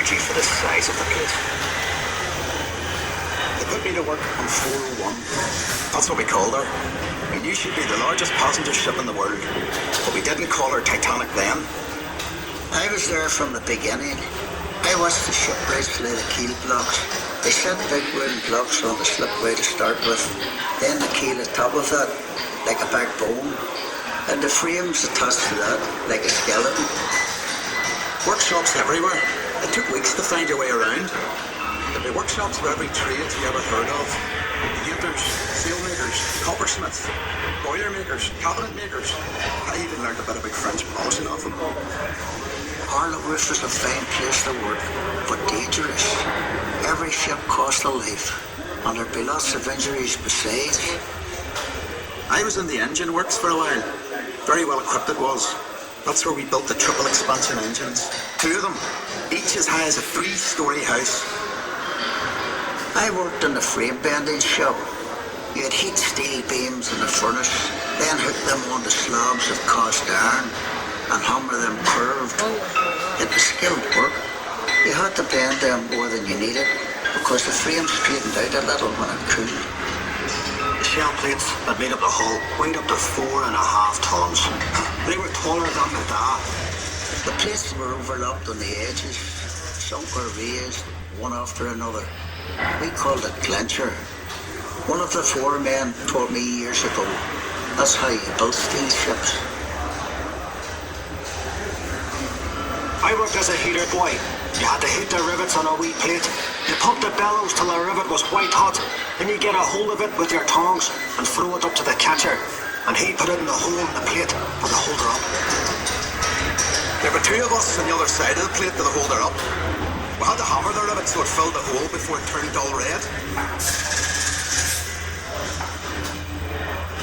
hired you for the size of the place? They put me to work on 401. That's what we called her. We knew she'd be the largest passenger ship in the world, but we didn't call her Titanic then. I was there from the beginning. I watched the shipwrights lay the keel blocks. They set big wooden blocks on the slipway to start with, then the keel atop of that, like a backbone, and the frames attached to that, like a skeleton. Workshops everywhere. It took weeks to find your way around. There'd be workshops for every trade you ever heard of. Painters, sailmakers, coppersmiths, boiler makers, cabinet makers. I even learned a bit about French polishing off them. Harlow's was a fine place to work, but dangerous. Every ship cost a life, and there'd be lots of injuries besides. I was in the engine works for a while. Very well equipped it was. That's where we built the triple expansion engines. 2 of them, each as high as a 3-story house. I worked in the frame bending shop. You'd heat steel beams in the furnace, then hook them onto slabs of cast iron and hammer them curved. It was skilled work. You had to bend them more than you needed because the frame straightened out a little when it cooled. The shell plates that made up the hull weighed up to 4.5 tons. They were taller than the da. The plates were overlapped on the edges, sunk or raised, one after another. We called it clincher. One of the foremen told me years ago, that's how you built steel ships. I worked as a heater boy. You had to heat the rivets on a wee plate. You pumped the bellows till the rivet was white hot. Then you get a hold of it with your tongs and throw it up to the catcher. And he'd put it in the hole in the plate for the holder up. There were 2 of us on the other side of the plate to hold her up. We had to hammer the rivet so it filled the hole before it turned dull red.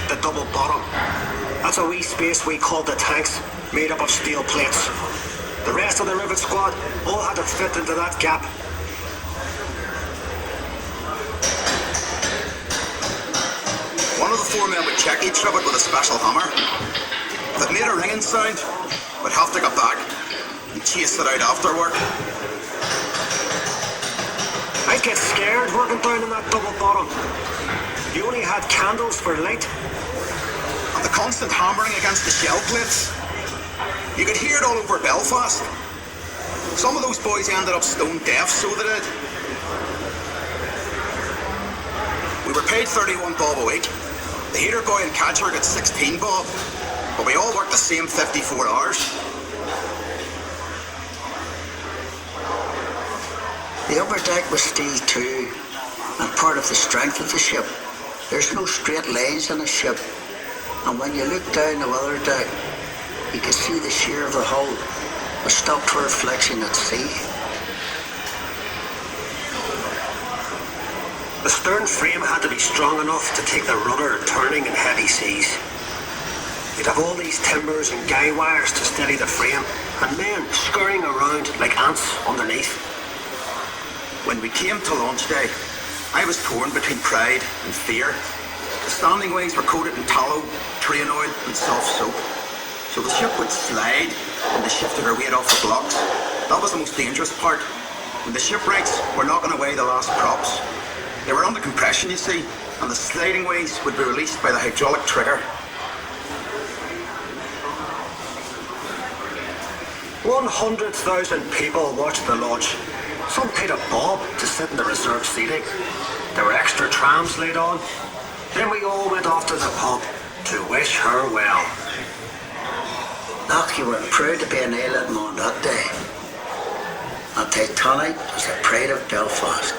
The double bottom. That's a wee space we called the tanks, made up of steel plates. The rest of the rivet squad all had to fit into that gap. One of the foremen would check each rivet with a special hammer. If it made a ringing sound, we'd have to go back and chase it out after work. I'd get scared working down in that double bottom. You only had candles for light. And the constant hammering against the shell plates. You could hear it all over Belfast. Some of those boys ended up stone deaf, so they did. We were paid 31 bob a week. The heater boy and catcher got 16 bob, but we all worked the same 54 hours. The upper deck was steel too, and part of the strength of the ship. There's no straight lines in a ship, and when you look down the weather deck, you could see the shear of the hull was stopped for reflection at sea. The stern frame had to be strong enough to take the rudder turning in heavy seas. You'd have all these timbers and guy wires to steady the frame, and men scurrying around like ants underneath. When we came to launch day, I was torn between pride and fear. The standing ways were coated in tallow, train oil and soft soap. So the ship would slide when they shifted her weight off the blocks. That was the most dangerous part. When the shipwrights were knocking away the last props, they were under compression, you see, and the sliding ways would be released by the hydraulic trigger. 100,000 people watched the launch. Some paid a bob to sit in the reserved seating. There were extra trams laid on. Then we all went off to the pub to wish her well. Knock, you were proud to be an island on that day. And Titanic was the pride of Belfast.